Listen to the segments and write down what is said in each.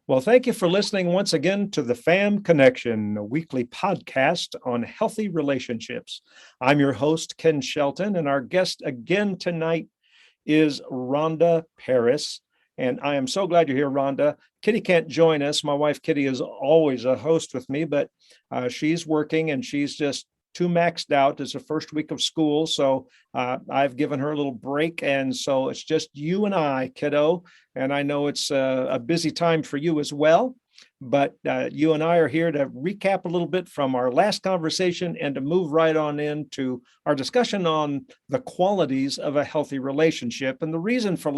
Well, thank you for listening once again to the Fam Connection, a weekly podcast on healthy relationships. I'm your host, Ken Shelton, and our guest again tonight is Rhonda Parris. And I am so glad you're here, Rhonda. Kitty can't join us. My wife, Kitty, is always a host with me, but she's working and she's just too maxed out. It's the first week of school. So I've given her a little break. And so it's just you and I, kiddo. And I know it's a busy time for you as well. But you and I are here to recap a little bit from our last conversation and to move right on into our discussion on the qualities of a healthy relationship. And the reason for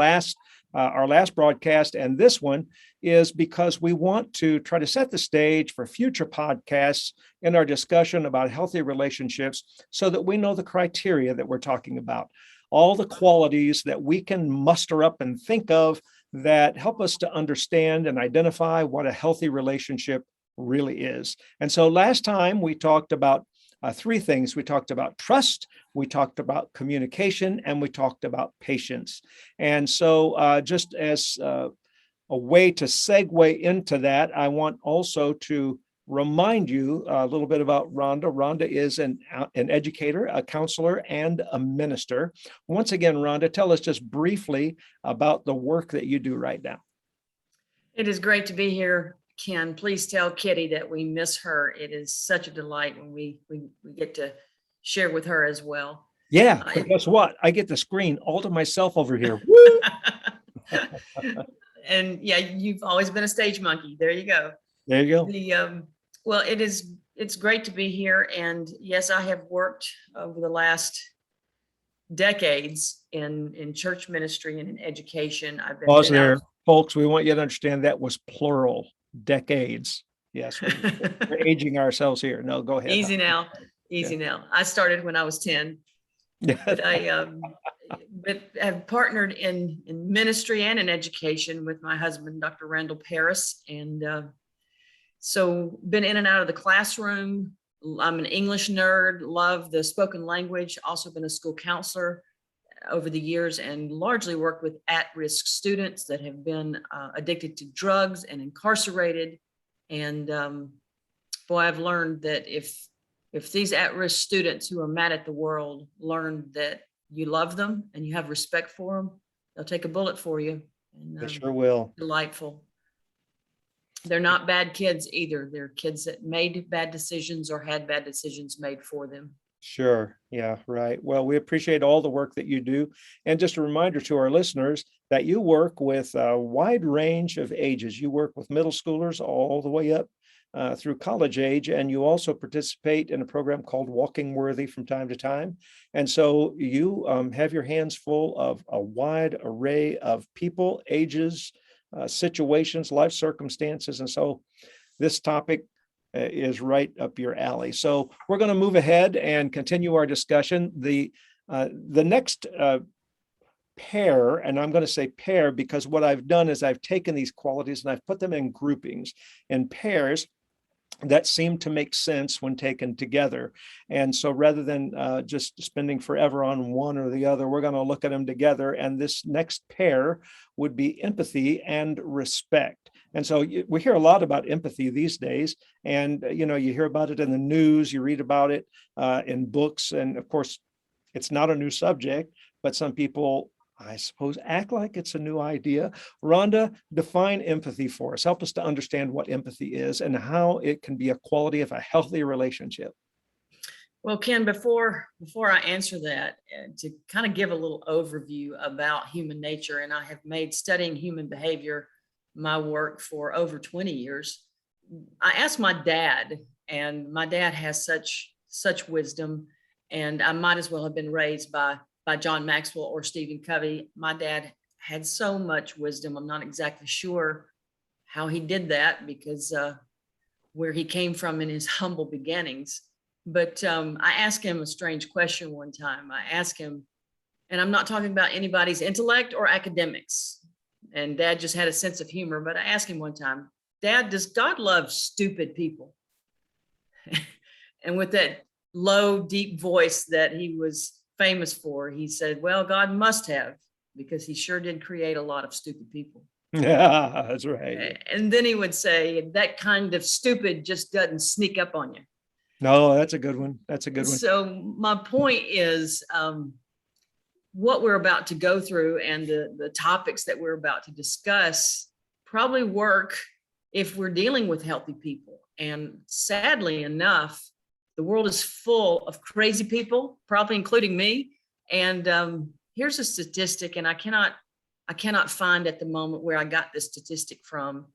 our last broadcast and this one is because we want to try to set the stage for future podcasts in our discussion about healthy relationships so that we know the criteria that we're talking about, all the qualities that we can muster up and think of that help us to understand and identify what a healthy relationship really is. And so last time we talked about three things. We talked about trust, we talked about communication, and we talked about patience. And so just as a way to segue into that, I want also to remind you a little bit about Rhonda. Rhonda is an educator, a counselor, and a minister. Once again, Rhonda, tell us just briefly about the work that you do right now. It is great to be here, Ken. Please tell Kitty that we miss her. It is such a delight when we get to share with her as well. Yeah, but guess what? I get the screen all to myself over here. Woo! And yeah, you've always been a stage monkey. There you go. There you go. Well, it's great to be here. And yes, I have worked over the last decades in church ministry and in education. I've been Pause there, folks. We want you to understand that was plural, decades. Yes, we're aging ourselves here. No, go ahead. Easy now. I started when I was 10. But I have partnered in ministry and in education with my husband, Dr. Rhonda Parris, and so been in and out of the classroom. I'm an English nerd, love the spoken language, also been a school counselor over the years and largely worked with at-risk students that have been addicted to drugs and incarcerated. And boy, I've learned that if these at-risk students who are mad at the world learn that you love them and you have respect for them, they'll take a bullet for you. And, they sure will. Delightful. They're not bad kids either. They're kids that made bad decisions or had bad decisions made for them. Sure. Yeah, right. Well, we appreciate all the work that you do. And just a reminder to our listeners that you work with a wide range of ages. You work with middle schoolers all the way up through college age, and you also participate in a program called Walking Worthy from time to time. And so you have your hands full of a wide array of people, ages, situations, life circumstances. And so this topic is right up your alley. So we're going to move ahead and continue our discussion. The next pair, and I'm going to say pair because what I've done is I've taken these qualities and I've put them in groupings and pairs that seem to make sense when taken together. And so rather than just spending forever on one or the other, we're going to look at them together. And this next pair would be empathy and respect. And so we hear a lot about empathy these days. And, you hear about it in the news, you read about it in books. And of course, it's not a new subject, but some people, I suppose, act like it's a new idea. Rhonda, define empathy for us. Help us to understand what empathy is and how it can be a quality of a healthy relationship. Well, Ken, before I answer that, to kind of give a little overview about human nature, and I have made studying human behavior my work for over 20 years. I asked my dad, and my dad has such wisdom, and I might as well have been raised by John Maxwell or Stephen Covey. My dad had so much wisdom. I'm not exactly sure how he did that because where he came from in his humble beginnings. But I asked him a strange question one time. I asked him, and I'm not talking about anybody's intellect or academics, and Dad just had a sense of humor, but I asked him one time, Dad, does God love stupid people? And with that low, deep voice that he was famous for, he said, well, God must have. because he sure did create a lot of stupid people. Yeah, that's right. And then he would say, that kind of stupid just doesn't sneak up on you. No, that's a good one. That's a good one. So my point is, what we're about to go through and the topics that we're about to discuss probably work if we're dealing with healthy people. And sadly enough, the world is full of crazy people, probably including me. And here's a statistic, and I cannot find at the moment where I got this statistic from,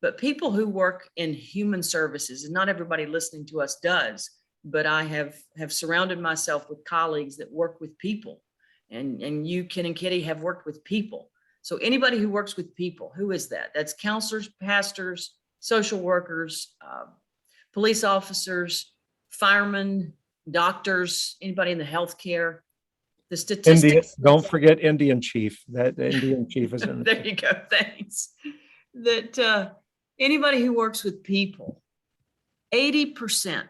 but people who work in human services, and not everybody listening to us does, but I have surrounded myself with colleagues that work with people. And you, Ken and Kitty, have worked with people. So anybody who works with people, who is that? That's counselors, pastors, social workers, police officers, firemen, doctors, anybody in the healthcare. The statistics. Don't forget Indian Chief. That Indian Chief is in there. You go. Thanks. That anybody who works with people, 80%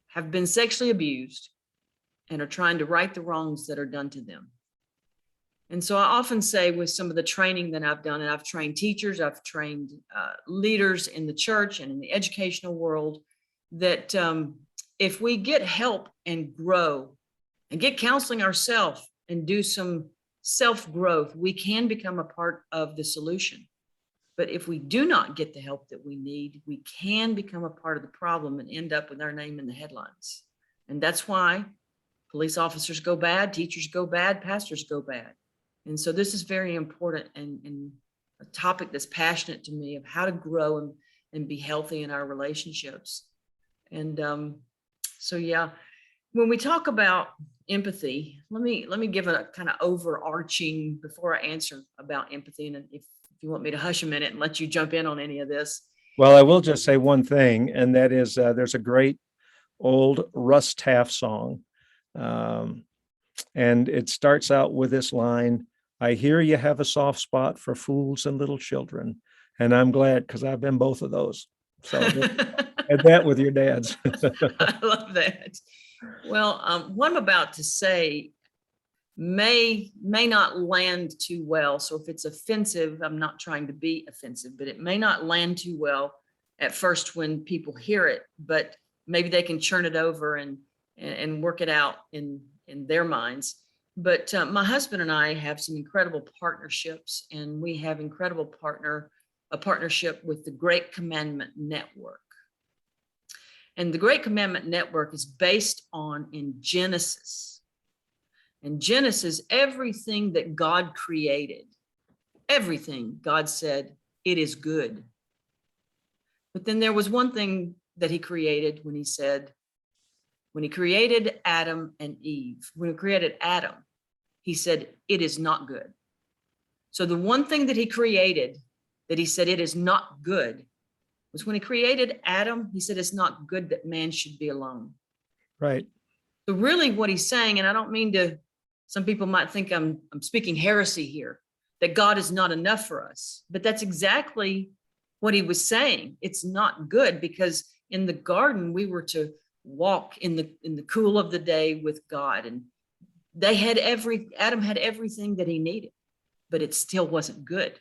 have been sexually abused and are trying to right the wrongs that are done to them. And so I often say, with some of the training that I've done, and I've trained teachers, I've trained leaders in the church and in the educational world, that if we get help and grow and get counseling ourselves and do some self-growth, we can become a part of the solution. But if we do not get the help that we need, we can become a part of the problem and end up with our name in the headlines. And that's why police officers go bad, teachers go bad, pastors go bad. And so this is very important and a topic that's passionate to me, of how to grow and be healthy in our relationships. And so, yeah, when we talk about empathy, let me give a kind of overarching before I answer about empathy. And if you want me to hush a minute and let you jump in on any of this. Well, I will just say one thing, and that is there's a great old Russ Taff song. And it starts out with this line, "I hear you have a soft spot for fools and little children." And I'm glad, because I've been both of those. So add that with your dads. I love that. Well, what I'm about to say may not land too well. So if it's offensive, I'm not trying to be offensive, but it may not land too well at first when people hear it, but maybe they can churn it over and work it out in their minds. But my husband and I have some incredible partnerships, and we have a partnership with the Great Commandment Network. And the Great Commandment Network is based in Genesis. In Genesis, everything that God created, everything God said, it is good. But then there was one thing that he created when he created Adam and Eve. When he created Adam, he said, it is not good. So the one thing that he created that he said it is not good was when he created Adam, he said it's not good that man should be alone. Right. So really what he's saying, and I don't mean to, some people might think I'm speaking heresy here, that God is not enough for us. But that's exactly what he was saying. It's not good, because in the garden, we were to walk in the cool of the day with God. And Adam had everything that he needed, but it still wasn't good.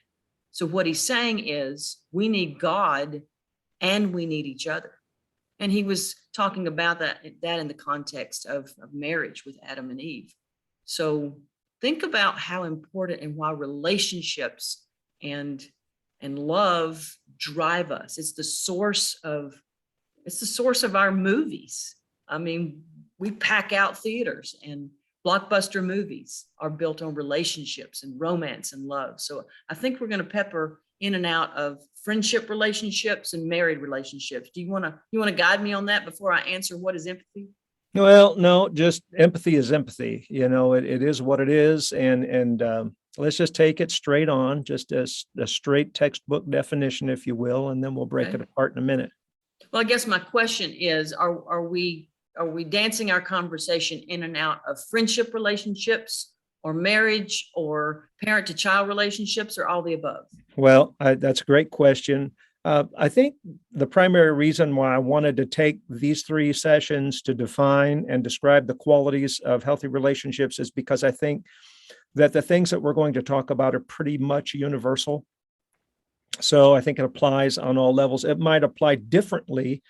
So what he's saying is we need God and we need each other. And he was talking about that in the context of marriage with Adam and Eve. So think about how important and why relationships and love drive us. It's the source of our movies. I mean, we pack out theaters, and blockbuster movies are built on relationships and romance and love. So I think we're going to pepper in and out of friendship relationships and married relationships. Do you want to guide me on that before I answer what is empathy? Well, no, just empathy is empathy. It is what it is. And let's just take it straight on, just a straight textbook definition, if you will, and then we'll break it apart in a minute. Well, I guess my question is, are we dancing our conversation in and out of friendship relationships or marriage or parent to child relationships, or all the above? Well, that's a great question. I think the primary reason why I wanted to take these 3 sessions to define and describe the qualities of healthy relationships is because I think that the things that we're going to talk about are pretty much universal. So I think it applies on all levels. It might apply differently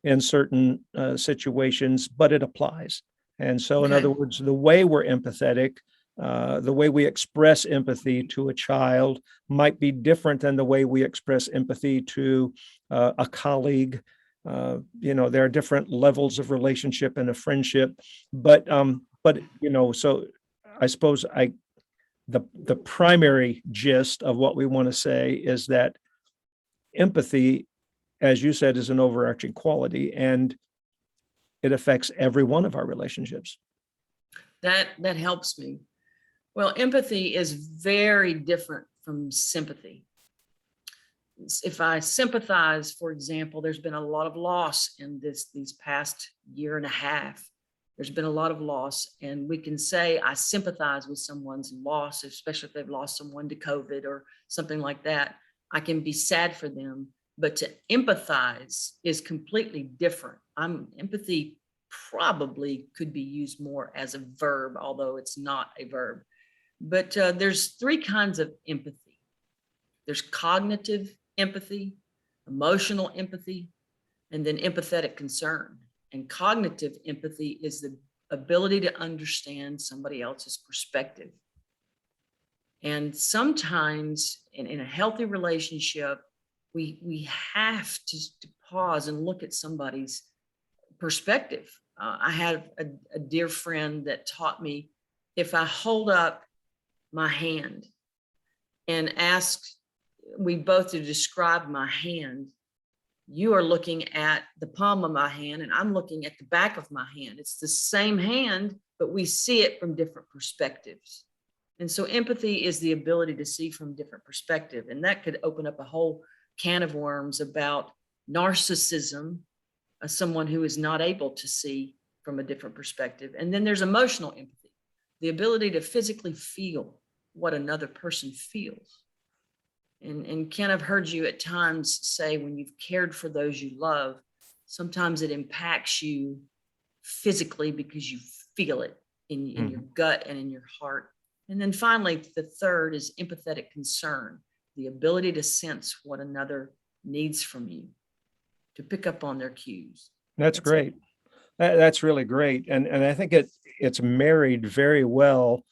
in certain situations, but it applies. And so, in Okay. other words, the way we're empathetic, the way we express empathy to a child might be different than the way we express empathy to a colleague. There are different levels of relationship and a friendship, but so I suppose the primary gist of what we want to say is that empathy, as you said, is an overarching quality, and it affects every one of our relationships. That helps me. Well, empathy is very different from sympathy. If I sympathize, for example, there's been a lot of loss in these past year and a half. There's been a lot of loss, and we can say I sympathize with someone's loss, especially if they've lost someone to COVID or something like that. I can be sad for them, but to empathize is completely different. Empathy probably could be used more as a verb, although it's not a verb. But there's three kinds of empathy. There's cognitive empathy, emotional empathy, and then empathetic concern. And cognitive empathy is the ability to understand somebody else's perspective. And sometimes in a healthy relationship, we have to pause and look at somebody's perspective. I had a dear friend that taught me, if I hold up my hand and ask we both to describe my hand, you are looking at the palm of my hand and I'm looking at the back of my hand. It's the same hand, but we see it from different perspectives. And so empathy is the ability to see from different perspective. And that could open up a whole can of worms about narcissism, someone who is not able to see from a different perspective. And then there's emotional empathy, the ability to physically feel what another person feels. And Ken, I've heard you at times say when you've cared for those you love, sometimes it impacts you physically because you feel it in your gut and in your heart. And then finally, the third is empathetic concern, the ability to sense what another needs from you, to pick up on their cues. That's great. That's really great. And I think it's married very well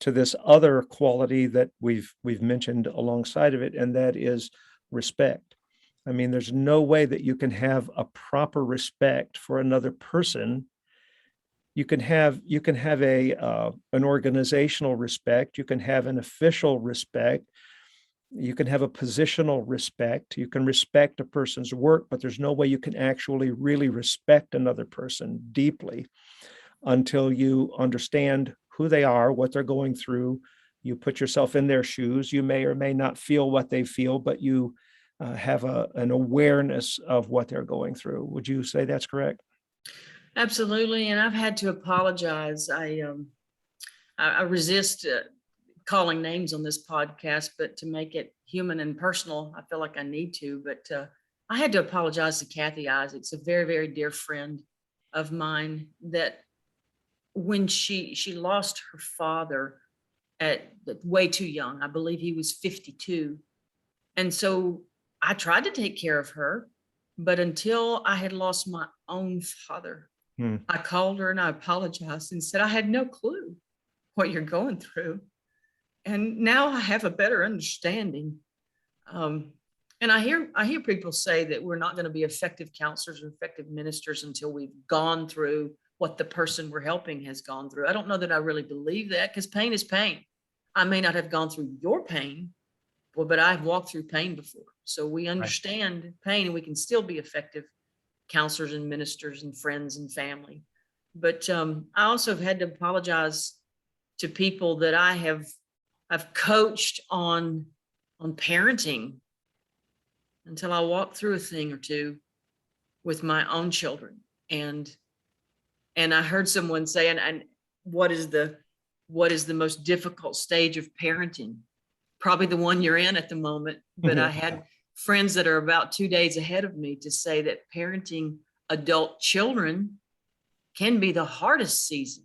to this other quality that we've mentioned alongside of it, and that is respect. I mean, there's no way that you can have a proper respect for another person. You can have an organizational respect, you can have an official respect, you can have a positional respect, you can respect a person's work, but there's no way you can actually really respect another person deeply until you understand who they are, what they're going through. You put yourself in their shoes. You may or may not feel what they feel, but you have an awareness of what they're going through. Would you say that's correct? Absolutely. And I've had to apologize. I resist calling names on this podcast, but to make it human and personal, I feel like I need to. But I had to apologize to Kathy Isaacs, a very, very dear friend of mine, that when she lost her father at way too young, I believe he was 52. And so I tried to take care of her, but until I had lost my own father, I called her and I apologized and said, I had no clue what you're going through. And now I have a better understanding. And I hear people say that we're not going to be effective counselors or effective ministers until we've gone through what the person we're helping has gone through. I don't know that I really believe that, because pain is pain. I may not have gone through your pain, but I've walked through pain before. So we understand pain, and we can still be effective counselors and ministers and friends and family. But I also have had to apologize to people that I've coached on parenting until I walked through a thing or two with my own children. And I heard someone say, and what is the most difficult stage of parenting? Probably the one you're in at the moment. But I had friends that are about 2 days ahead of me to say that parenting adult children can be the hardest season,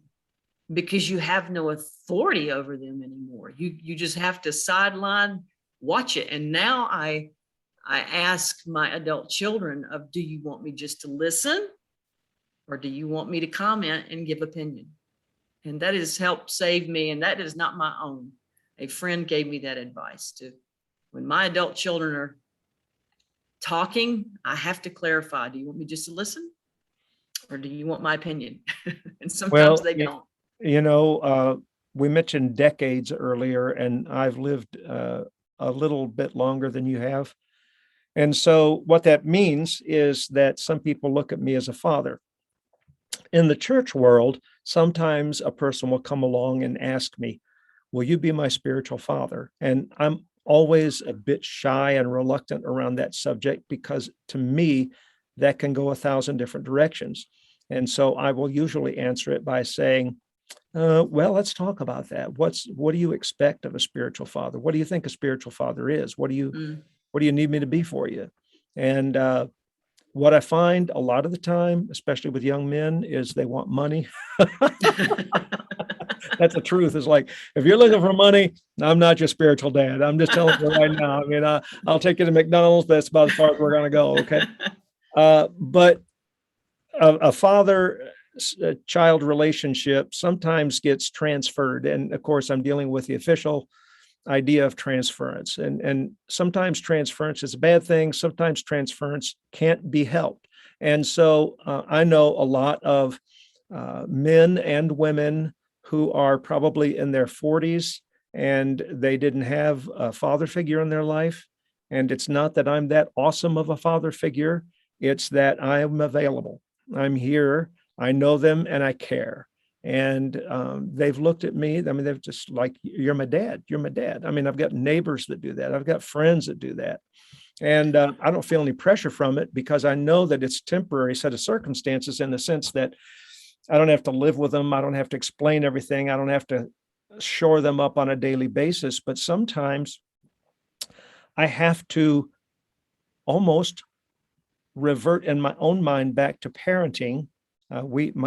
because you have no authority over them anymore. You just have to sideline watch it. And now I ask my adult children of, do you want me just to listen, or do you want me to comment and give opinion? And that has helped save me. And that is not my own. A friend gave me that advice to, when my adult children are talking, I have to clarify, do you want me just to listen, or do you want my opinion? And sometimes Well, they don't. you know, we mentioned decades earlier, and I've lived a little bit longer than you have. And so what that means is that some people look at me as a father. In the church world, sometimes a person will come along and ask me, will you be my spiritual father? And I'm always a bit shy and reluctant around that subject, because to me, that can go 1,000 different directions. And so I will usually answer it by saying, well, let's talk about that. What do you expect of a spiritual father? What do you think a spiritual father is? What do you need me to be for you? And what I find a lot of the time, especially with young men, is they want money. That's the truth. It's like, if you're looking for money, I'm not your spiritual dad. I'm just telling you right now. I mean, I'll take you to McDonald's, but that's about as far as we're going to go. Okay. But a father-child relationship sometimes gets transferred. And of course, I'm dealing with the official idea of transference. And sometimes transference is a bad thing. Sometimes transference can't be helped. And so I know a lot of men and women who are probably in their 40s, and they didn't have a father figure in their life. And it's not that I'm that awesome of a father figure. It's that I am available. I'm here. I know them and I care. And they've looked at me. I mean, they've just like, you're my dad. You're my dad. I mean, I've got neighbors that do that. I've got friends that do that. And I don't feel any pressure from it, because I know that it's a temporary set of circumstances, in the sense that I don't have to live with them. I don't have to explain everything. I don't have to shore them up on a daily basis. But sometimes I have to almost revert in my own mind back to parenting.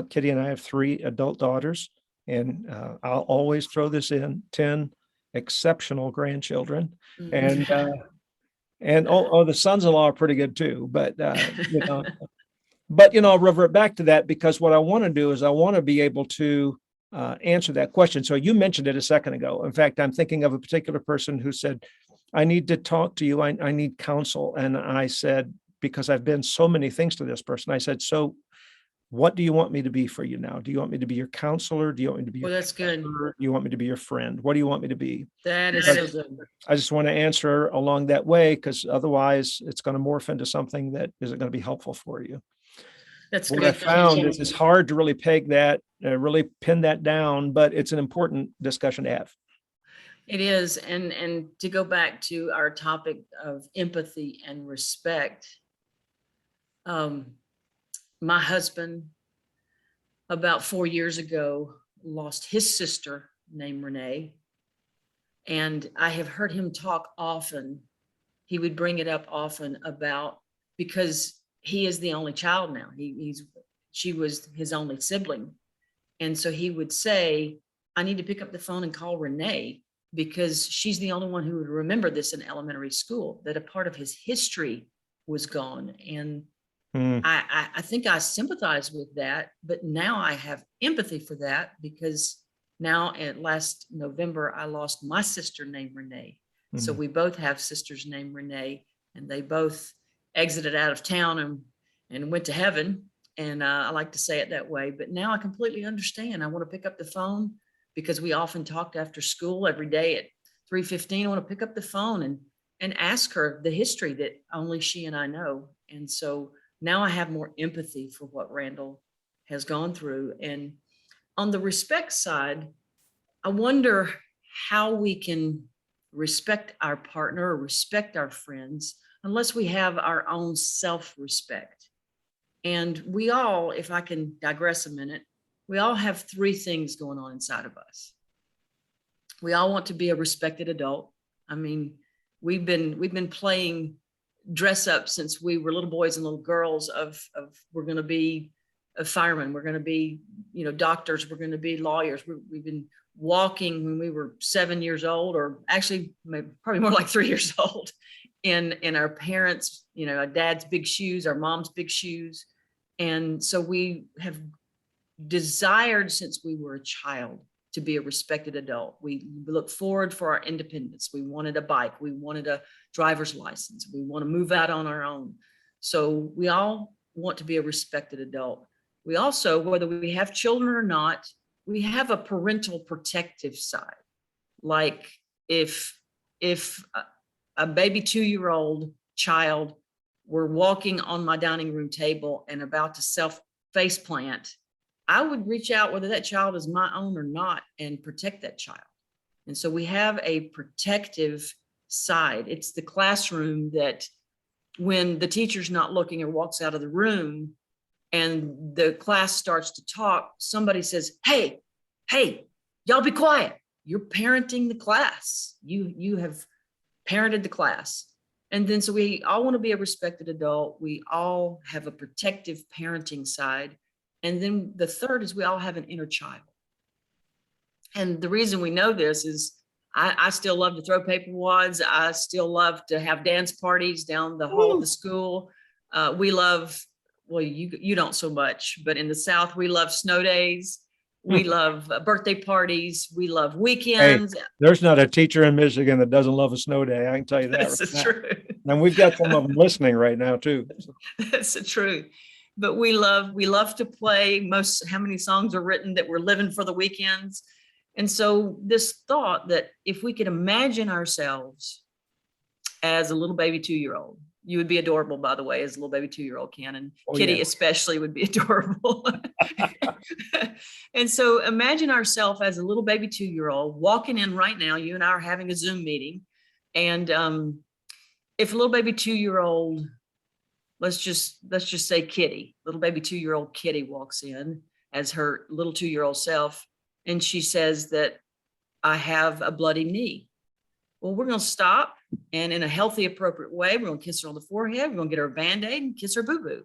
Kitty and I have 3 adult daughters, and I'll always throw this in, 10 exceptional grandchildren. And the sons-in-law are pretty good too. But I'll revert back to that, because what I want to do is I want to be able to answer that question. So you mentioned it a second ago. In fact, I'm thinking of a particular person who said, I need to talk to you. I need counsel. And I said, because I've been so many things to this person, I said, so what do you want me to be for you now? Do you want me to be your counselor? Do you want me to be Well, your that's good. counselor? Do you want me to be your friend? What do you want me to be? That is so good. I just want to answer along that way, because otherwise it's going to morph into something that isn't going to be helpful for you. That's What I good. found is it's hard to really peg that, really pin that down, but it's an important discussion to have. It is. And to go back to our topic of empathy and respect, my husband, about 4 years ago, lost his sister named Renee. And I have heard him talk often. He would bring it up often about, because he is the only child now. She was his only sibling. And so he would say, I need to pick up the phone and call Renee, because she's the only one who would remember this in elementary school, that a part of his history was gone. And I think I sympathize with that, but now I have empathy for that, because now at last November, I lost my sister named Renee. So we both have sisters named Renee, and they both exited out of town and went to heaven. And I like to say it that way, but now I completely understand. I want to pick up the phone, because we often talked after school every day at 3:15. I want to pick up the phone and ask her the history that only she and I know. And so now I have more empathy for what Randall has gone through. And on the respect side, I wonder how we can respect our partner or respect our friends unless we have our own self-respect. And we all, if I can digress a minute, we all have 3 things going on inside of us. We all want to be a respected adult. I mean, we've been playing dress up since we were little boys and little girls of we're going to be firemen. We're going to be, doctors. We're going to be lawyers. We've been walking when we were 7 years old, or actually probably more like 3 years old, in our parents, our dad's big shoes, our mom's big shoes. And so we have desired since we were a child to be a respected adult. We look forward for our independence. We wanted a bike. We wanted a driver's license. We want to move out on our own. So we all want to be a respected adult. We also, whether we have children or not, we have a parental protective side. Like if a baby 2-year-old child were walking on my dining room table and about to self face plant, I would reach out, whether that child is my own or not, and protect that child. And so we have a protective side. It's the classroom that when the teacher's not looking or walks out of the room and the class starts to talk, somebody says, hey, y'all be quiet. You're parenting the class. You have parented the class. And then so we all want to be a respected adult. We all have a protective parenting side. And then the third is we all have an inner child. And the reason we know this is I still love to throw paper wads. I still love to have dance parties down the hall of the school. We love, well, you don't so much, but in the South, we love snow days. We love birthday parties. We love weekends. Hey, there's not a teacher in Michigan that doesn't love a snow day. I can tell you that. That's the truth. And we've got some of them listening right now too. That's the truth. But we love to play. How many songs are written that we're living for the weekends? And so this thought that if we could imagine ourselves as a little baby 2-year-old, you would be adorable, by the way, as a little baby 2-year-old can, and Kitty especially would be adorable. And so imagine ourselves as a little baby 2-year-old walking in right now. You and I are having a Zoom meeting. And if a little baby 2-year-old, let's just say Kitty, little baby 2-year-old Kitty walks in as her little 2-year-old self, and she says that I have a bloody knee. Well, we're going to stop, and in a healthy, appropriate way, we're going to kiss her on the forehead. We're going to get her a Band-Aid and kiss her boo-boo.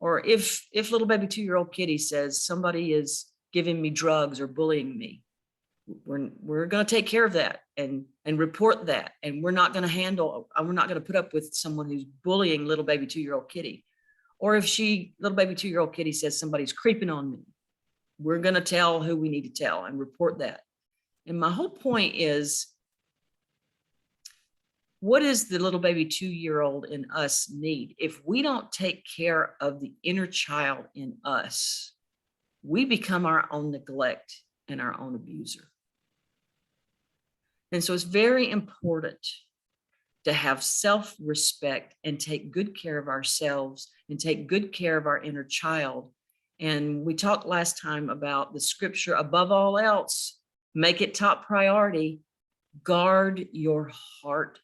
Or if little baby 2-year-old Kitty says somebody is giving me drugs or bullying me, we're going to take care of that and report that. And we're not going to put up with someone who's bullying little baby 2-year-old Kitty. Or if little baby 2-year-old Kitty says somebody's creeping on me, we're going to tell who we need to tell and report that. And my whole point is, what does the little baby 2-year-old in us need? If we don't take care of the inner child in us, we become our own neglect and our own abuser. And so it's very important to have self-respect and take good care of ourselves and take good care of our inner child. And we talked last time about the scripture, above all else, make it top priority, guard your heart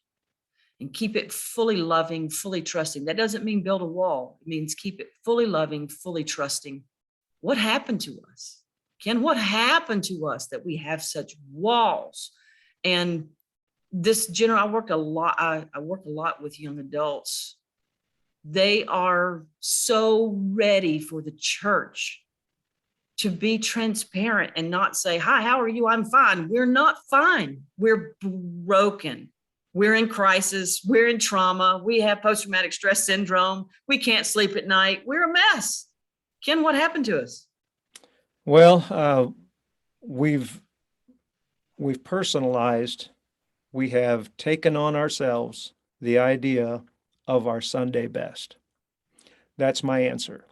and keep it fully loving, fully trusting. That doesn't mean build a wall. It means keep it fully loving, fully trusting. What happened to us? Ken, what happened to us that we have such walls? And I work a lot with young adults. They are so ready for the church to be transparent and not say, hi, how are you? I'm fine. We're not fine. We're broken. We're in crisis. We're in trauma. We have post-traumatic stress syndrome. We can't sleep at night. We're a mess. Ken, what happened to us? Well, we've personalized. We have taken on ourselves the idea of our Sunday best. That's my answer.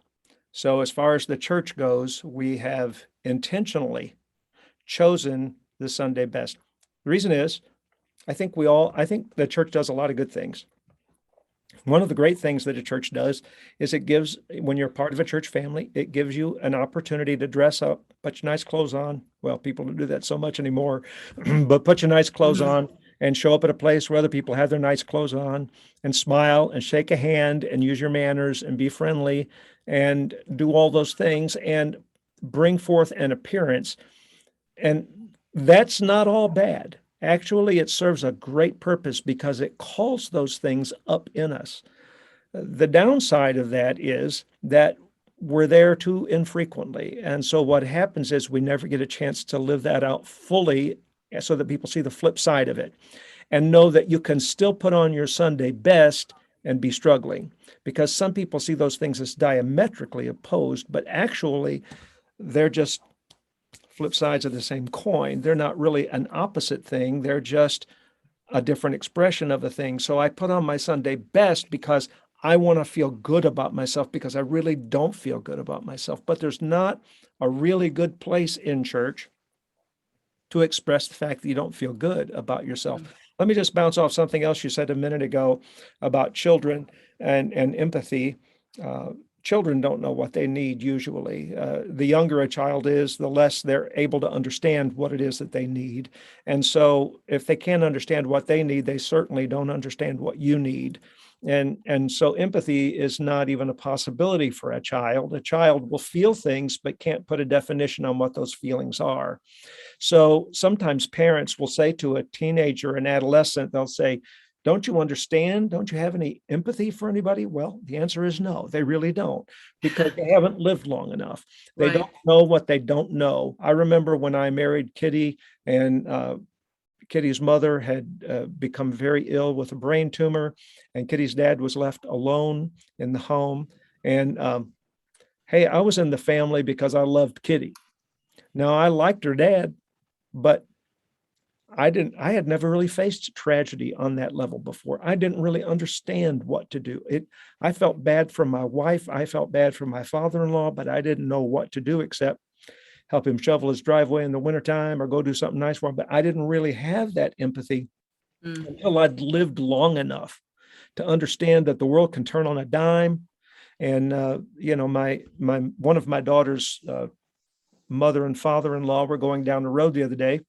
So as far as the church goes, we have intentionally chosen the Sunday best. The reason is, I think the church does a lot of good things. One of the great things that a church does is it gives, when you're part of a church family, it gives you an opportunity to dress up, put your nice clothes on. Well, people don't do that so much anymore, but put your nice clothes on and show up at a place where other people have their nice clothes on, and smile and shake a hand and use your manners and be friendly and do all those things and bring forth an appearance. And that's not all bad. Actually, it serves a great purpose because it calls those things up in us. The downside of that is that we're there too infrequently. And so what happens is we never get a chance to live that out fully so that people see the flip side of it and know that you can still put on your Sunday best and be struggling. Because some people see those things as diametrically opposed, but actually they're just flip sides of the same coin. They're not really an opposite thing. They're just a different expression of a thing. So I put on my Sunday best because I want to feel good about myself because I really don't feel good about myself. But there's not a really good place in church to express the fact that you don't feel good about yourself. Let me just bounce off something else you said a minute ago about children and empathy. Children don't know what they need usually. The younger a child is, the less they're able to understand what it is that they need. And so if they can't understand what they need, they certainly don't understand what you need. And so empathy is not even a possibility for a child. A child will feel things, but can't put a definition on what those feelings are. So sometimes parents will say to a teenager, an adolescent, they'll say, don't you understand? Don't you have any empathy for anybody? Well, the answer is no, they really don't, because they haven't lived long enough. They Right. don't know what they don't know. I remember when I married Kitty, and Kitty's mother had become very ill with a brain tumor, and Kitty's dad was left alone in the home. And hey, I was in the family because I loved Kitty. Now, I liked her dad, but I had never really faced tragedy on that level before. I didn't really understand what to do. I felt bad for my wife. I felt bad for my father-in-law, but I didn't know what to do except help him shovel his driveway in the wintertime or go do something nice for him. But I didn't really have that empathy until I'd lived long enough to understand that the world can turn on a dime. And my one of my daughter's mother and father-in-law were going down the road the other day,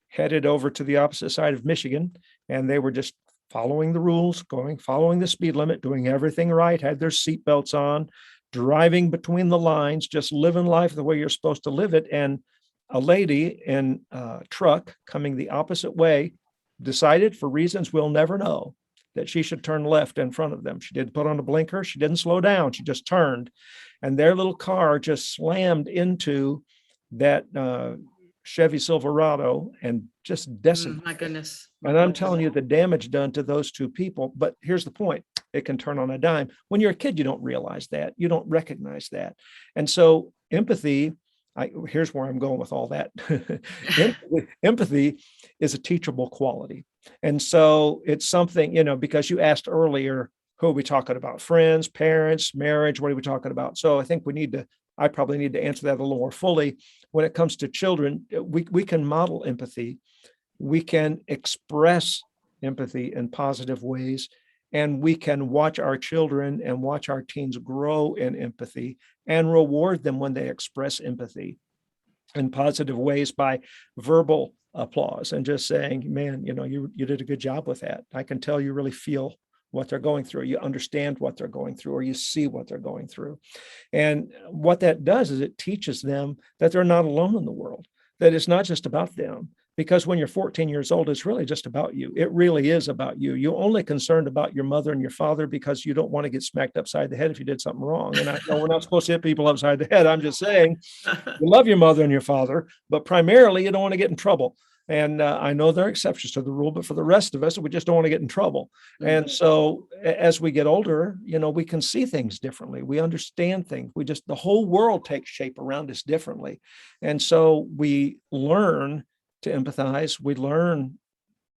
headed over to the opposite side of Michigan, and they were just following the rules, following the speed limit, doing everything right, had their seatbelts on, driving between the lines, just living life the way you're supposed to live it. And a lady in a truck coming the opposite way decided, for reasons we'll never know, that she should turn left in front of them. She didn't put on a blinker. She didn't slow down. She just turned. And their little car just slammed into that Chevy Silverado and just decimated. My goodness. And I'm telling you, the damage done to those two people. But here's the point: it can turn on a dime. When you're a kid, you don't realize that. You don't recognize that. And so empathy, here's where I'm going with all that. Empathy is a teachable quality. And so it's something, because you asked earlier, who are we talking about? Friends, parents, marriage, what are we talking about? So I think I probably need to answer that a little more fully. When it comes to children, we can model empathy. We can express empathy in positive ways, and we can watch our children and watch our teens grow in empathy and reward them when they express empathy in positive ways by verbal applause and just saying, man, you did a good job with that. I can tell you really feel what they're going through. You understand what they're going through, or you see what they're going through. And what that does is it teaches them that they're not alone in the world, that it's not just about them. Because when you're 14 years old, it's really just about you. It really is about you. You're only concerned about your mother and your father because you don't want to get smacked upside the head if you did something wrong. And I know we're not supposed to hit people upside the head. I'm just saying, you love your mother and your father, but primarily you don't want to get in trouble. And I know there are exceptions to the rule, but for the rest of us, we just don't want to get in trouble. And so as we get older, we can see things differently. We understand things. The whole world takes shape around us differently. And so we learn to empathize. We learn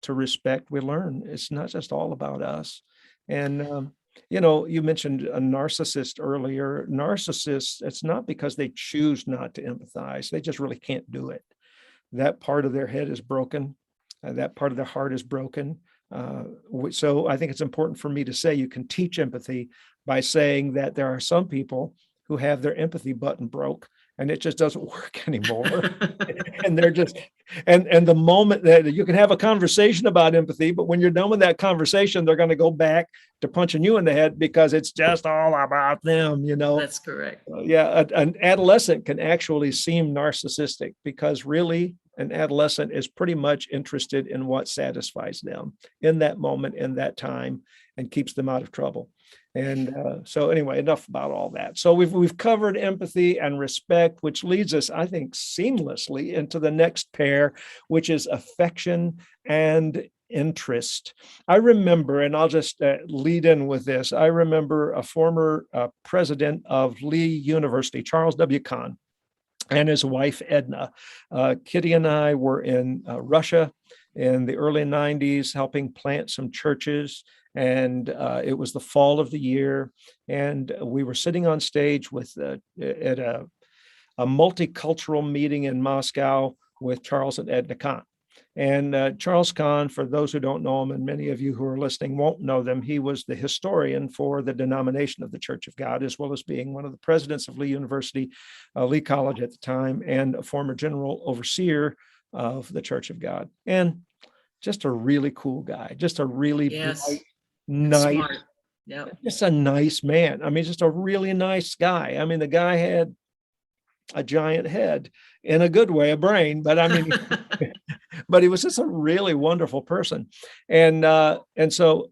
to respect. We learn it's not just all about us. And, you mentioned a narcissist earlier. Narcissists, it's not because they choose not to empathize. They just really can't do it. That part of their head is broken. That part of their heart is broken. So I think it's important for me to say you can teach empathy by saying that there are some people who have their empathy button broke and it just doesn't work anymore. And they're just, and the moment that you can have a conversation about empathy, but when you're done with that conversation, they're going to go back to punching you in the head because it's just all about them, That's correct. Yeah, an adolescent can actually seem narcissistic because really, an adolescent is pretty much interested in what satisfies them in that moment, in that time, and keeps them out of trouble. And so anyway, enough about all that. So we've covered empathy and respect, which leads us, I think, seamlessly into the next pair, which is affection and interest. I remember, and I'll just lead in with this. I remember a former president of Lee University, Charles W. Kahn, and his wife, Edna. Kitty and I were in Russia in the early 90s, helping plant some churches. And it was the fall of the year. And we were sitting on stage at a multicultural meeting in Moscow with Charles and Edna Kahn. And Charles Kahn, for those who don't know him, and many of you who are listening won't know them, he was the historian for the denomination of the Church of God, as well as being one of the presidents of Lee University, Lee College at the time, and a former general overseer of the Church of God. And just a really cool guy, just a really bright, nice, just a nice man. I mean, just a really nice guy. I mean, the guy had a giant head in a good way, a brain, but I mean, but he was just a really wonderful person. And so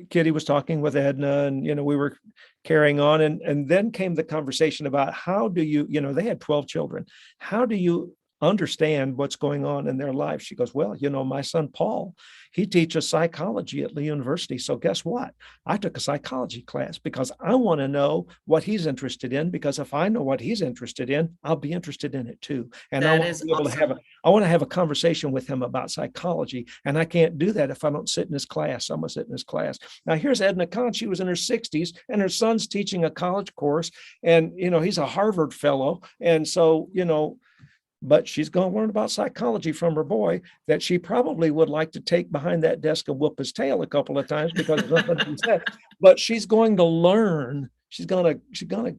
Kitty was talking with Edna, and, we were carrying on. And then came the conversation about how do you, they had 12 children. How do you understand what's going on in their lives? She goes, well, my son, Paul, he teaches psychology at Lee University. So guess what? I took a psychology class because I want to know what he's interested in, because if I know what he's interested in, I'll be interested in it too. And I want to be able to I want to have a conversation with him about psychology. And I can't do that if I don't sit in his class. I'm going to sit in his class. Now here's Edna Kahn. She was in her 60s and her son's teaching a college course, and, he's a Harvard fellow. And so, but she's going to learn about psychology from her boy that she probably would like to take behind that desk and whoop his tail a couple of times because of nothing he said. But she's going to learn. She's going to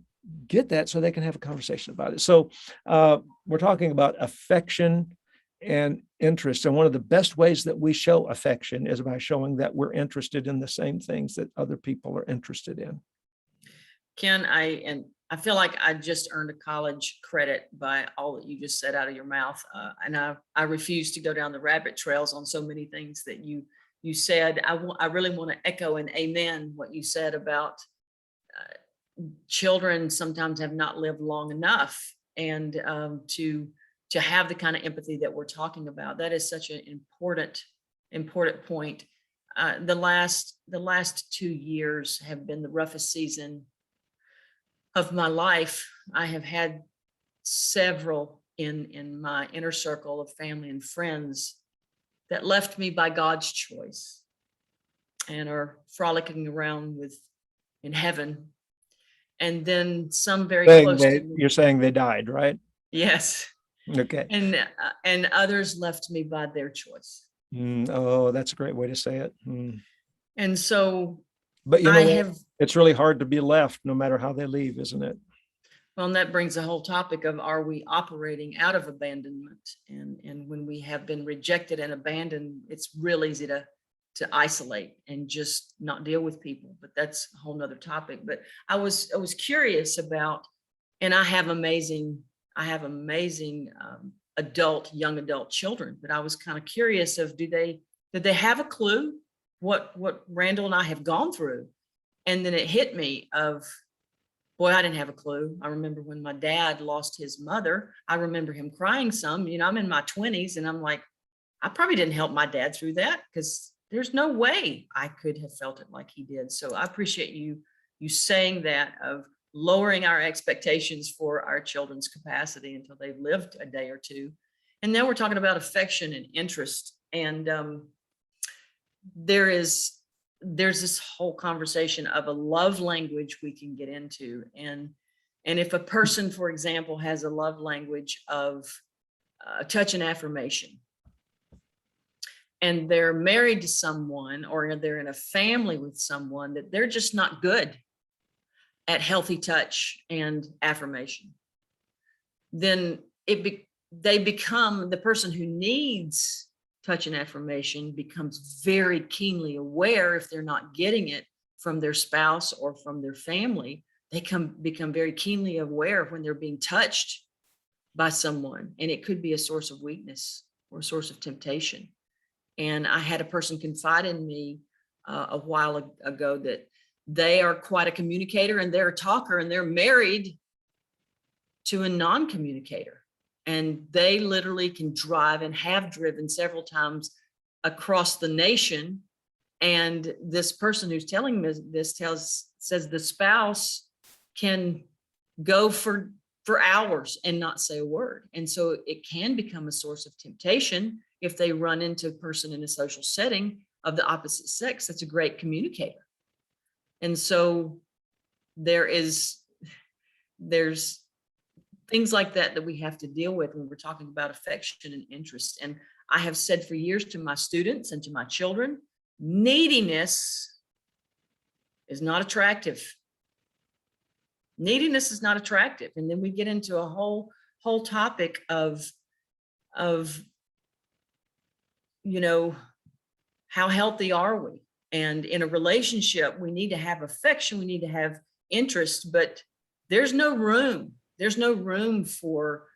get that so they can have a conversation about it. So we're talking about affection and interest. And one of the best ways that we show affection is by showing that we're interested in the same things that other people are interested in. Ken, I feel like I just earned a college credit by all that you just said out of your mouth. And I refuse to go down the rabbit trails on so many things that you said. I really want to echo and amen what you said about children sometimes have not lived long enough. And to have the kind of empathy that we're talking about, that is such an important point. The last 2 years have been the roughest season of my life. I have had several in my inner circle of family and friends that left me by God's choice and are frolicking around in heaven. And then some very close to me. You're saying they died, right? Yes. Okay. And others left me by their choice. Oh, that's a great way to say it. And so, but it's really hard to be left no matter how they leave, isn't it? Well, and that brings the whole topic of, are we operating out of abandonment? And when we have been rejected and abandoned, it's real easy to isolate and just not deal with people. But that's a whole nother topic. But I was curious about, and I have amazing young adult children, but I was kind of curious of, did they have a clue what Randall and I have gone through? And then it hit me of, boy, I didn't have a clue. I remember when my dad lost his mother, I remember him crying some. I'm in my 20s and I'm like, I probably didn't help my dad through that, because there's no way I could have felt it like he did. So I appreciate you saying that, of lowering our expectations for our children's capacity until they've lived a day or two. And now we're talking about affection and interest. And there's this whole conversation of a love language we can get into. And if a person, for example, has a love language of touch and affirmation, and they're married to someone, or they're in a family with someone that they're just not good at healthy touch and affirmation, then they become, the person who needs touch and affirmation becomes very keenly aware, if they're not getting it from their spouse or from their family, they become very keenly aware when they're being touched by someone, and it could be a source of weakness or a source of temptation. And I had a person confide in me a while ago that they are quite a communicator and they're a talker, and they're married to a non-communicator. And they literally can drive and have driven several times across the nation. And this person who's telling me this says the spouse can go for hours and not say a word. And so it can become a source of temptation if they run into a person in a social setting of the opposite sex that's a great communicator. And so there's things like that we have to deal with when we're talking about affection and interest. And I have said for years to my students and to my children, neediness is not attractive. Neediness is not attractive. And then we get into a whole topic of how healthy are we? And in a relationship, we need to have affection, we need to have interest, but there's no room. There's no room for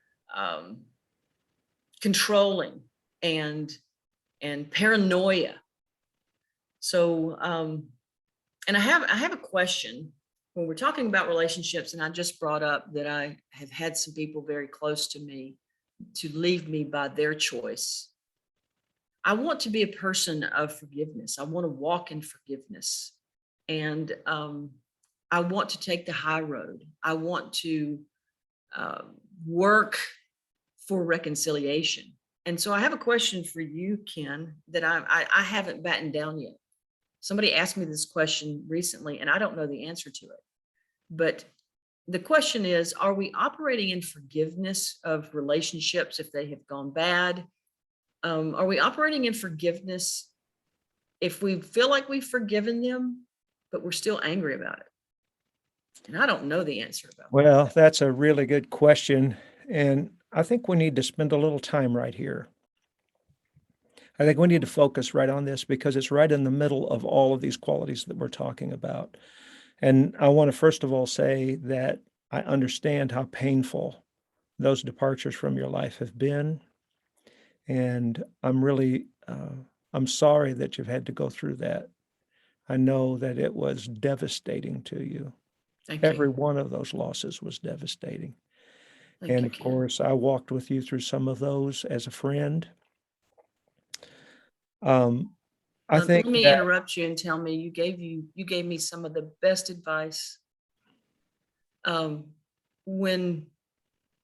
controlling and paranoia. So, and I have a question when we're talking about relationships, and I just brought up that I have had some people very close to me to leave me by their choice. I want to be a person of forgiveness. I want to walk in forgiveness. And I want to take the high road. I want to work for reconciliation. And so I have a question for you, Ken, that I haven't battened down yet. Somebody asked me this question recently, and I don't know the answer to it. But the question is, are we operating in forgiveness of relationships if they have gone bad? Are we operating in forgiveness if we feel like we've forgiven them, but we're still angry about it? And I don't know the answer about that. Well, that's a really good question. And I think we need to spend a little time right here. I think we need to focus right on this because it's right in the middle of all of these qualities that we're talking about. And I want to first of all say that I understand how painful those departures from your life have been. And I'm really, I'm sorry that you've had to go through that. I know that it was devastating to you. Thank Every you. one of those losses was devastating. Thank And you, of Ken. course, I walked with you through some of those as a friend. I think Let me that, interrupt you and tell me you gave me some of the best advice when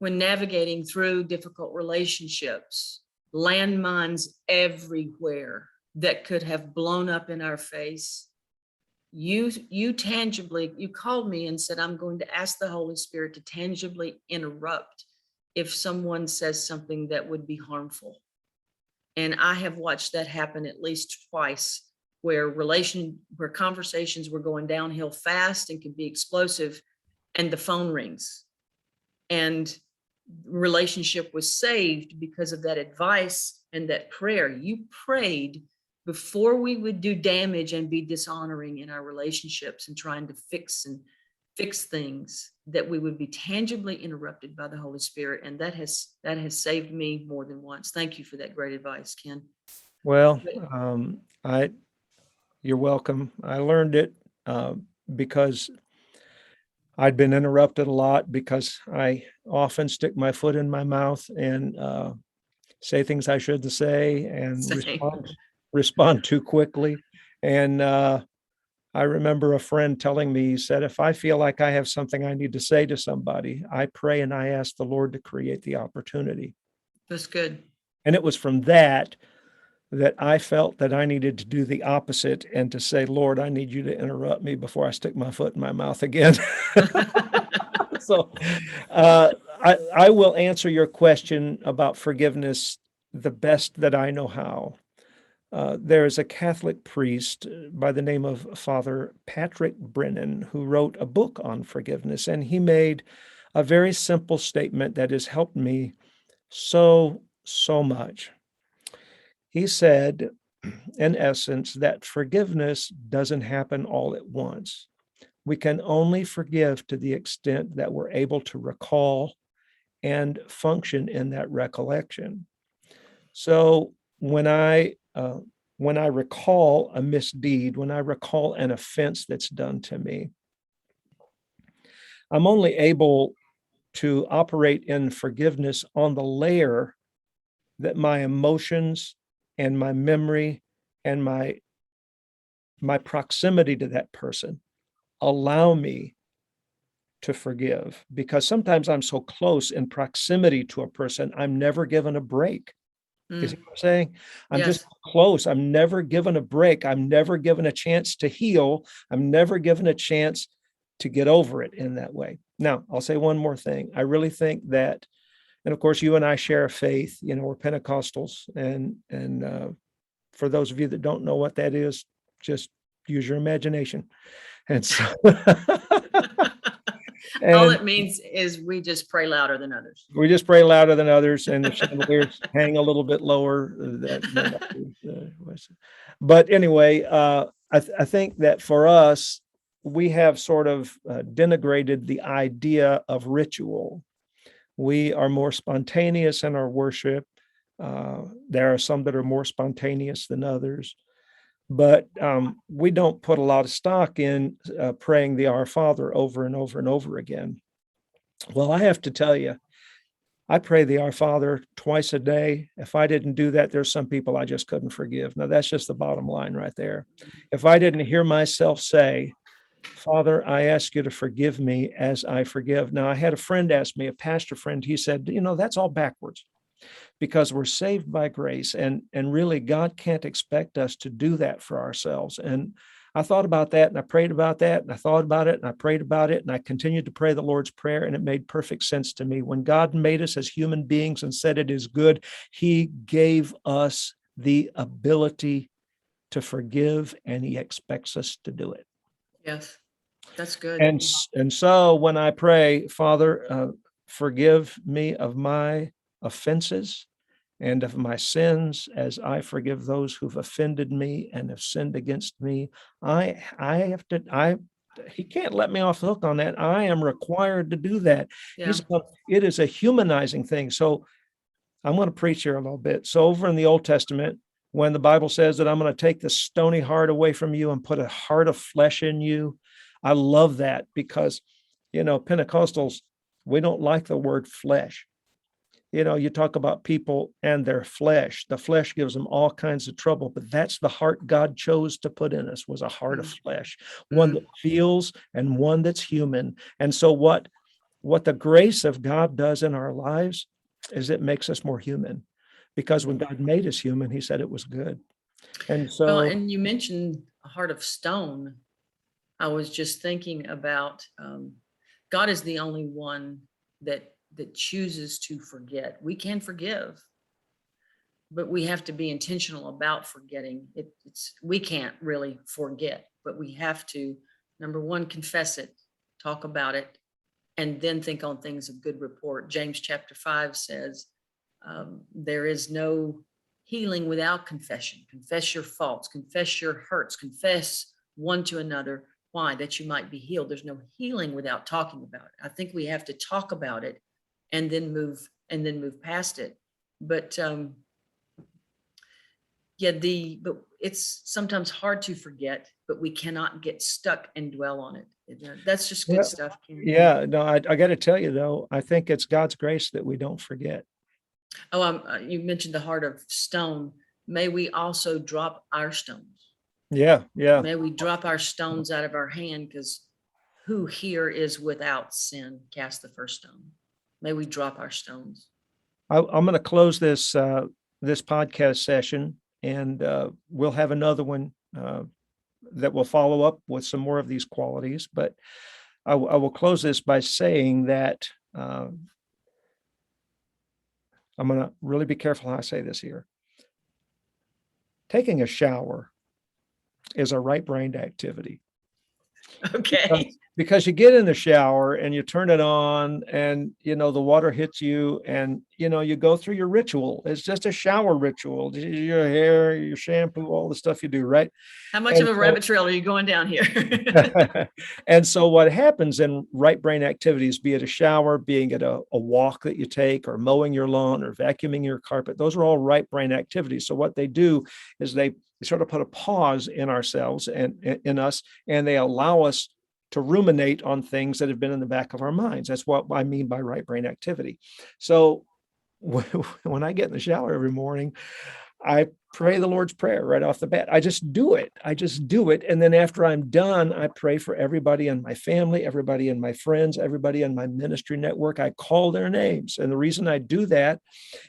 navigating through difficult relationships, landmines everywhere that could have blown up in our face. You tangibly, you called me and said, I'm going to ask the Holy Spirit to tangibly interrupt if someone says something that would be harmful. And I have watched that happen at least twice, where conversations were going downhill fast and could be explosive, and the phone rings. And relationship was saved because of that advice and that prayer. You prayed before we would do damage and be dishonoring in our relationships and trying to fix things, that we would be tangibly interrupted by the Holy Spirit. And that has saved me more than once. Thank you for that great advice, Ken. well, you're welcome. I learned it because I'd been interrupted a lot because I often stick my foot in my mouth and say things I shouldn't say and Same. respond too quickly. And I remember a friend telling me, he said, if I feel like I have something I need to say to somebody, I pray and I ask the Lord to create the opportunity. That's good. And it was from that I felt that I needed to do the opposite and to say, Lord, I need you to interrupt me before I stick my foot in my mouth again. So I will answer your question about forgiveness the best that I know how. There is a Catholic priest by the name of Father Patrick Brennan who wrote a book on forgiveness, and he made a very simple statement that has helped me so much. He said, in essence, that forgiveness doesn't happen all at once. We can only forgive to the extent that we're able to recall and function in that recollection. So when I recall a misdeed, when I recall an offense that's done to me, I'm only able to operate in forgiveness on the layer that my emotions and my memory and my proximity to that person allow me to forgive. Because sometimes I'm so close in proximity to a person, I'm never given a break. You see what I'm saying? I'm just Yes. close. I'm never given a break. I'm never given a chance to heal. I'm never given a chance to get over it in that way. Now, I'll say one more thing. I really think that, and of course, you and I share a faith. We're Pentecostals, and for those of you that don't know what that is, just use your imagination. And so, All and it means is we just pray louder than others. we just pray louder than others, and the chandeliers hang a little bit lower than others. But anyway, I think that for us, we have sort of denigrated the idea of ritual. We are more spontaneous in our worship. There are some that are more spontaneous than others, but we don't put a lot of stock in praying the Our Father over and over and over again. Well, I have to tell you, I pray the Our Father twice a day. If I didn't do that, there's some people I just couldn't forgive. Now, that's just the bottom line right there. If I didn't hear myself say, Father, I ask you to forgive me as I forgive. Now, I had a friend ask me, a pastor friend, he said, that's all backwards because we're saved by grace. And really, God can't expect us to do that for ourselves. And I thought about that and I prayed about that and I thought about it and I prayed about it and I continued to pray the Lord's Prayer, and it made perfect sense to me. When God made us as human beings and said it is good, he gave us the ability to forgive, and he expects us to do it. Yes, that's good. And so when I pray, Father, forgive me of my offenses and of my sins as I forgive those who've offended me and have sinned against me, he can't let me off the hook on that. I am required to do that. Yeah. It is a humanizing thing. So I'm going to preach here a little bit. So over in the Old Testament, when the Bible says that I'm going to take the stony heart away from you and put a heart of flesh in you, I love that because, Pentecostals, we don't like the word flesh. You talk about people and their flesh. The flesh gives them all kinds of trouble, but that's the heart God chose to put in us, was a heart of flesh, one that feels and one that's human. And so what the grace of God does in our lives is it makes us more human, because when God made us human, he said it was good. And Well, so, and you mentioned a heart of stone. I was just thinking about God is the only one that chooses to forget. We can forgive, but we have to be intentional about forgetting. We can't really forget, but we have to, number one, confess it, talk about it, and then think on things of good report. James chapter 5 says, there is no healing without confession. Confess your faults, confess your hurts, confess one to another. Why? That you might be healed. There's no healing without talking about it. I think we have to talk about it and then move past it. But but it's sometimes hard to forget, but we cannot get stuck and dwell on it. That's just good stuff. Yeah, no, I got to tell you though, I think it's God's grace that we don't forget. Oh, you mentioned the heart of stone. May we also drop our stones. Yeah. May we drop our stones out of our hand, because who here is without sin? Cast the first stone. May we drop our stones. I'm going to close this podcast session, and we'll have another one that will follow up with some more of these qualities. But I will close this by saying that I'm going to really be careful how I say this here. Taking a shower is a right-brained activity. Okay. Because you get in the shower and you turn it on and, the water hits you and, you go through your ritual. It's just a shower ritual. Your hair, your shampoo, all the stuff you do, right? How much of And a so, rabbit trail are you going down here? and so what happens in right brain activities, be it a shower, being it a walk that you take, or mowing your lawn, or vacuuming your carpet, those are all right brain activities. So what they do is they sort of put a pause in ourselves and in us, and they allow us to ruminate on things that have been in the back of our minds. That's what I mean by right brain activity. So when I get in the shower every morning, I pray the Lord's Prayer right off the bat. I just do it. And then after I'm done, I pray for everybody in my family, everybody in my friends, everybody in my ministry network. I call their names. And the reason I do that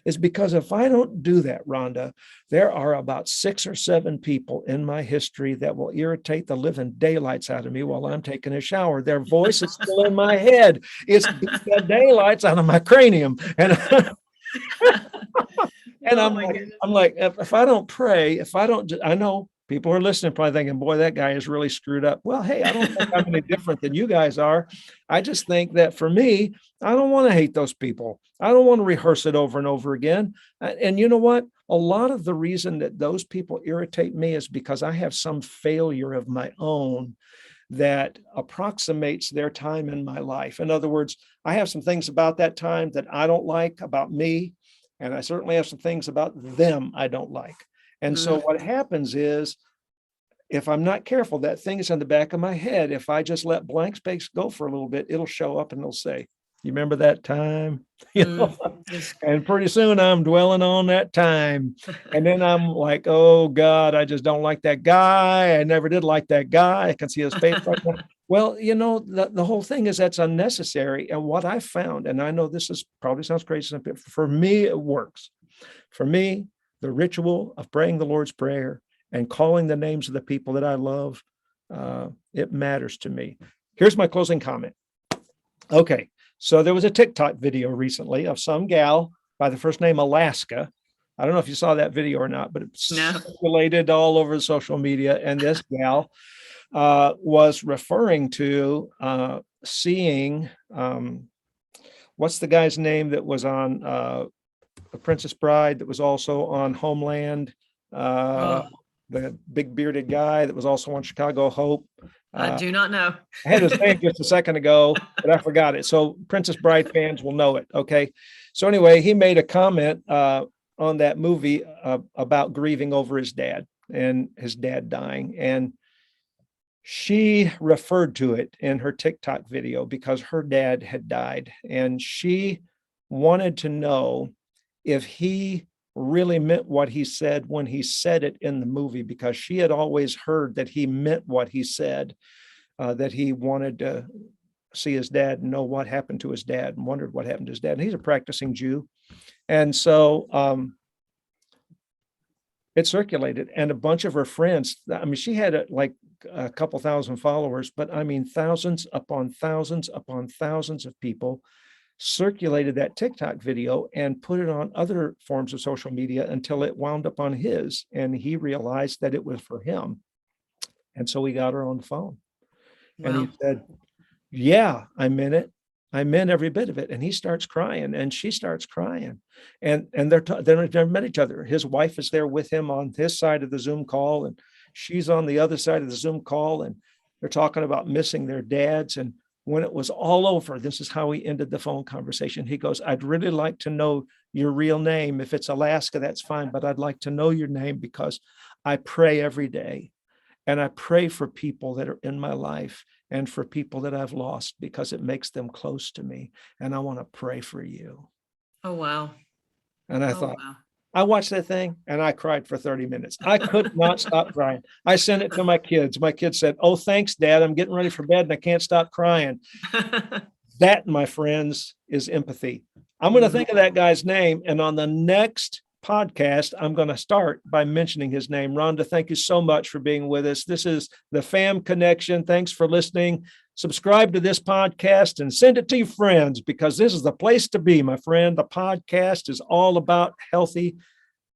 is because if I don't do that, Rhonda, there are about 6 or 7 people in my history that will irritate the living daylights out of me while I'm taking a shower. Their voice is still in my head. It's the daylights out of my cranium. And and Oh I'm my like, goodness. if I don't pray, I know people are listening, probably thinking, boy, that guy is really screwed up. Well, hey, I don't think I'm any different than you guys are. I just think that for me, I don't want to hate those people. I don't want to rehearse it over and over again. And you know what? A lot of the reason that those people irritate me is because I have some failure of my own that approximates their time in my life. In other words, I have some things about that time that I don't like about me. And I certainly have some things about them I don't like. And so what happens is, if I'm not careful, that thing is in the back of my head. If I just let blank space go for a little bit, it'll show up and it'll say, you remember that time? And pretty soon I'm dwelling on that time. And then I'm like, oh God, I just don't like that guy. I never did like that guy. I can see his face right now. Well, the whole thing is that's unnecessary. And what I found, and I know this is probably sounds crazy, but for me, it works. For me, the ritual of praying the Lord's Prayer and calling the names of the people that I love, it matters to me. Here's my closing comment. Okay, so there was a TikTok video recently of some gal by the first name Alaska. I don't know if you saw that video or not, but it circulated all over social media. And this gal was referring to seeing, what's the guy's name that was on The Princess Bride, that was also on Homeland? The big bearded guy that was also on Chicago Hope. I do not know. I had his name just a second ago, but I forgot it. So Princess Bride fans will know it. Okay. So anyway, he made a comment on that movie about grieving over his dad and his dad dying. And she referred to it in her TikTok video because her dad had died. And she wanted to know if he really meant what he said when he said it in the movie, because she had always heard that he meant what he said, that he wanted to see his dad and know what happened to his dad, and wondered what happened to his dad. And he's a practicing Jew. And so it circulated, and a bunch of her friends, I mean, she had like a couple thousand followers, but I mean, thousands upon thousands upon thousands of people circulated that TikTok video and put it on other forms of social media until it wound up on his, and he realized that it was for him. And so we got her on the phone. Wow. And he said, yeah, I meant it. I meant every bit of it. And he starts crying and she starts crying, and they've never met each other. His wife is there with him on his side of the Zoom call, and she's on the other side of the Zoom call, and they're talking about missing their dads. And when it was all over, this is how he ended the phone conversation. He goes, I'd really like to know your real name. If it's Alaska, that's fine, but I'd like to know your name because I pray every day. And I pray for people that are in my life and for people that I've lost because it makes them close to me. And I want to pray for you. Oh, wow. And I thought, wow. I watched that thing and I cried for 30 minutes. I could not stop crying. I sent it to my kids. My kids said, oh, thanks, Dad. I'm getting ready for bed and I can't stop crying. That, my friends, is empathy. I'm going to think of that guy's name. And on the next podcast, I'm going to start by mentioning his name. Rhonda, thank you so much for being with us. This is the Fam Connection. Thanks for listening. Subscribe to this podcast and send it to your friends, because this is the place to be, my friend. The podcast is all about healthy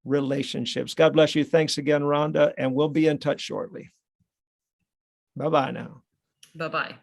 relationships. God bless you. Thanks again, Rhonda, and we'll be in touch shortly. Bye-bye now. Bye-bye.